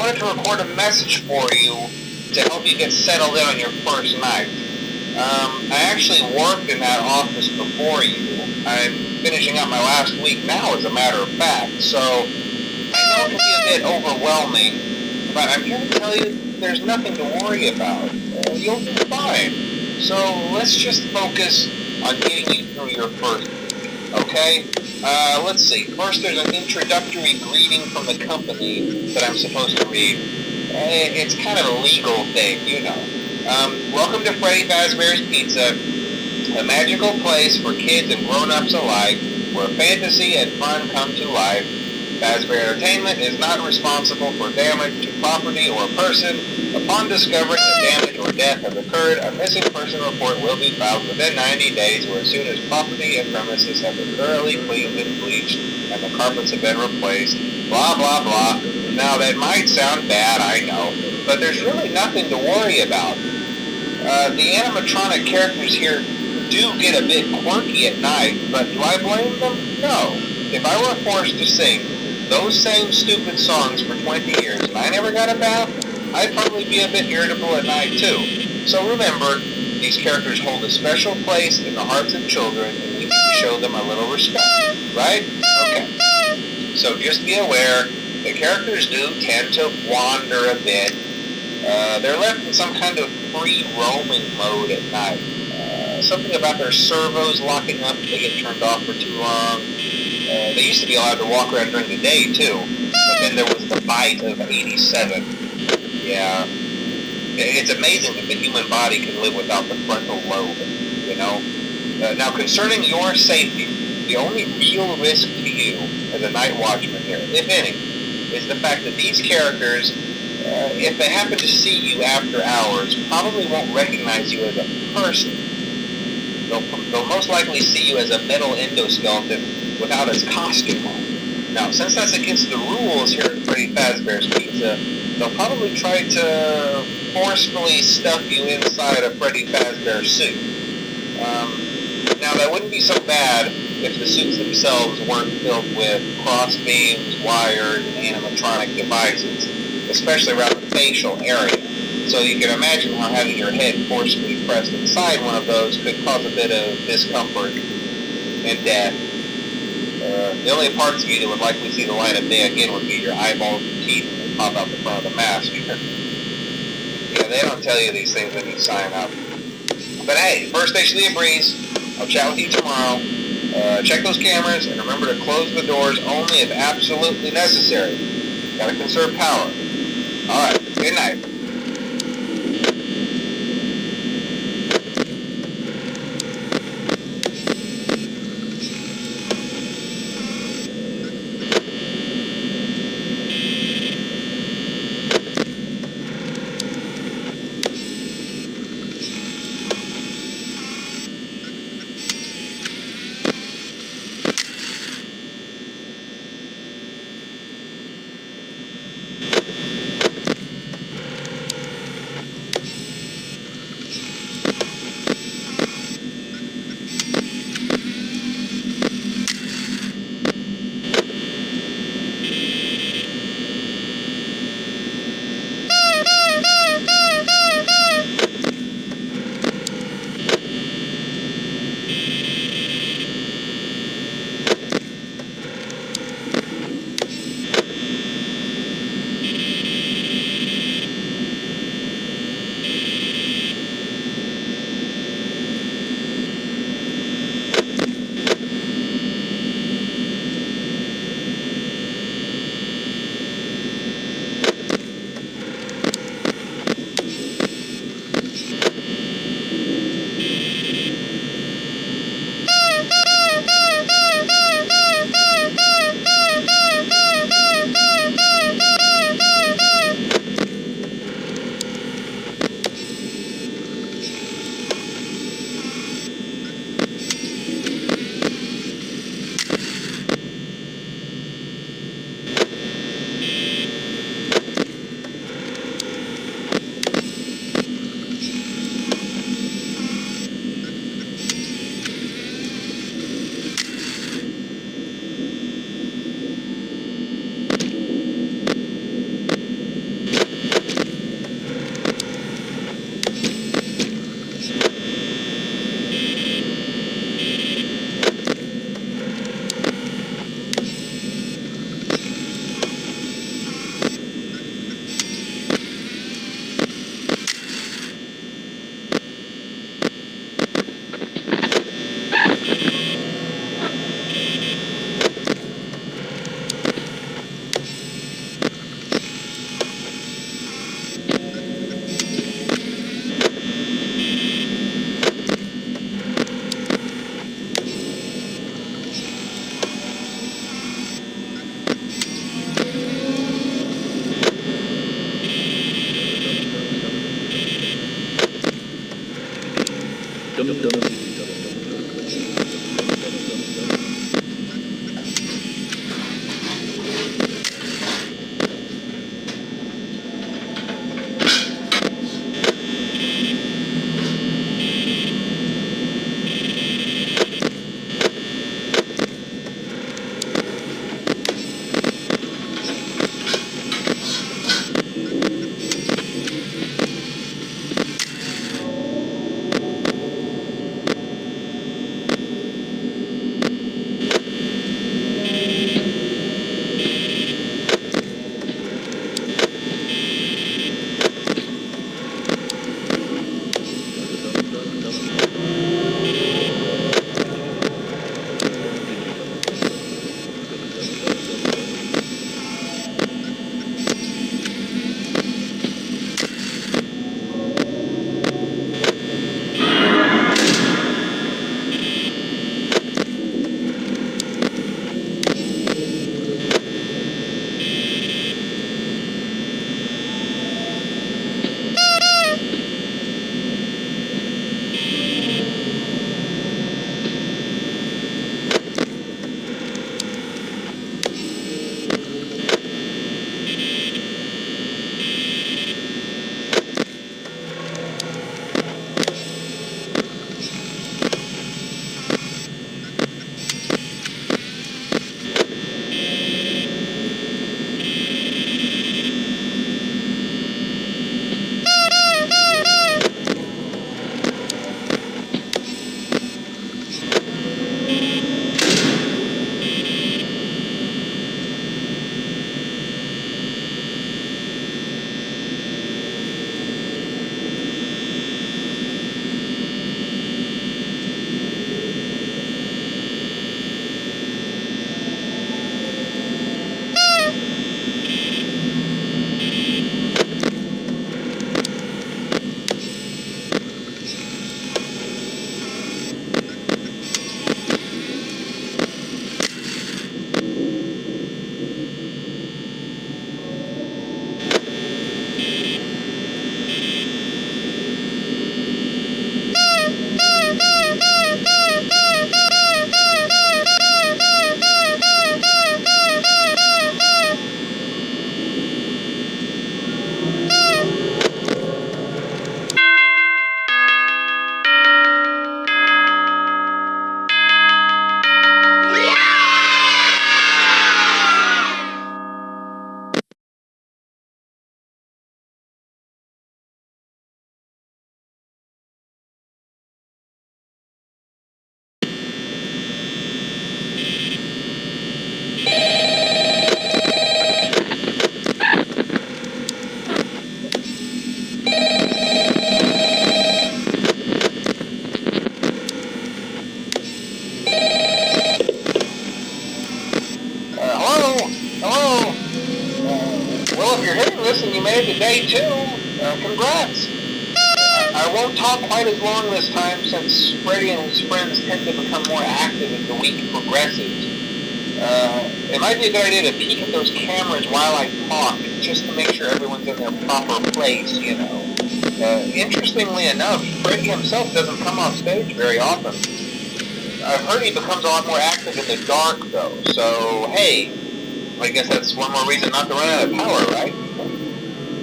wanted to record a message for you to help you get settled in on your first night. I actually worked in that office before you. I'm finishing up my last week now, as a matter of fact, so I know it can be a bit overwhelming, but I'm here to tell you there's nothing to worry about. You'll be fine. So let's just focus on getting you through your first week, okay? Let's see. First, there's an introductory greeting from the company that I'm supposed to read. It's kind of a legal thing, you know. Welcome to Freddy Fazbear's Pizza, a magical place for kids and grown-ups alike, where fantasy and fun come to life. Fazbear Entertainment is not responsible for damage to property or person. Upon discovering that damage or death has occurred, a missing person report will be filed within 90 days or as soon as property and premises have been thoroughly cleaned and bleached and the carpets have been replaced. Blah, blah, blah. Now, that might sound bad, I know, but there's really nothing to worry about. The animatronic characters here do get a bit quirky at night, but do I blame them? No. If I were forced to sing those same stupid songs for 20 years and I never got a bath, I'd probably be a bit irritable at night too. So remember, these characters hold a special place in the hearts of children and we need to show them a little respect, right? Okay. So just be aware, the characters do tend to wander a bit. They're left in some kind of free roaming mode at night. Something about their servos locking up if they get turned off for too long. They used to be allowed to walk around during the day too, but then there was the bite of 87. Yeah, it's amazing that the human body can live without the frontal lobe, you know? Now, concerning your safety, the only real risk to you as a night watchman here, if any, is the fact that these characters, if they happen to see you after hours, probably won't recognize you as a person. They'll most likely see you as a metal endoskeleton without its costume on. Now, since that's against the rules here at Freddy Fazbear's Pizza, they'll probably try to forcefully stuff you inside a Freddy Fazbear suit. Now, that wouldn't be so bad if the suits themselves weren't filled with cross beams, wires, and animatronic devices, especially around the facial area. So you can imagine how having your head forcefully pressed inside one of those could cause a bit of discomfort and death. The only parts of you that would likely see the light of day again would be your eyeballs and teeth when they pop out the front of the mask. Yeah, they don't tell you these things when you sign up. But hey, first station of the breeze. I'll chat with you tomorrow. Check those cameras and remember to close the doors only if absolutely necessary. Gotta conserve power. Alright, good night. Well, if you're hearing this and you made it to day 2, congrats. I won't talk quite as long this time since Freddy and his friends tend to become more active as the week progresses. It might be a good idea to peek at those cameras while I talk, just to make sure everyone's in their proper place, you know. Interestingly enough, Freddy himself doesn't come off stage very often. I've heard he becomes a lot more active in the dark, though, so hey, I guess that's one more reason not to run out of power, right?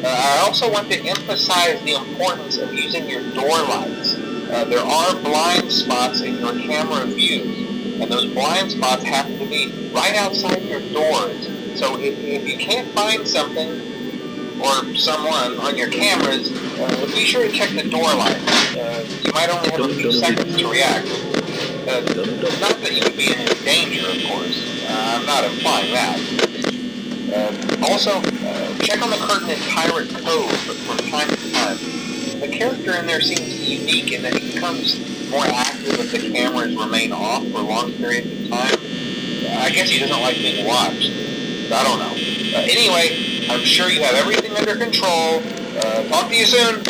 I also want to emphasize the importance of using your door lights. There are blind spots in your camera views, and those blind spots happen to be right outside your doors. So if you can't find something or someone on your cameras, be sure to check the door lights. You might only have a few seconds to react. Not that you would be in any danger, of course. I'm not implying that. Also, check on the curtain in Pirate Cove from time to time. The character in there seems unique in that he becomes more active if the cameras remain off for long periods of time. I guess he doesn't like being watched. I don't know. Anyway, I'm sure you have everything under control. Talk to you soon.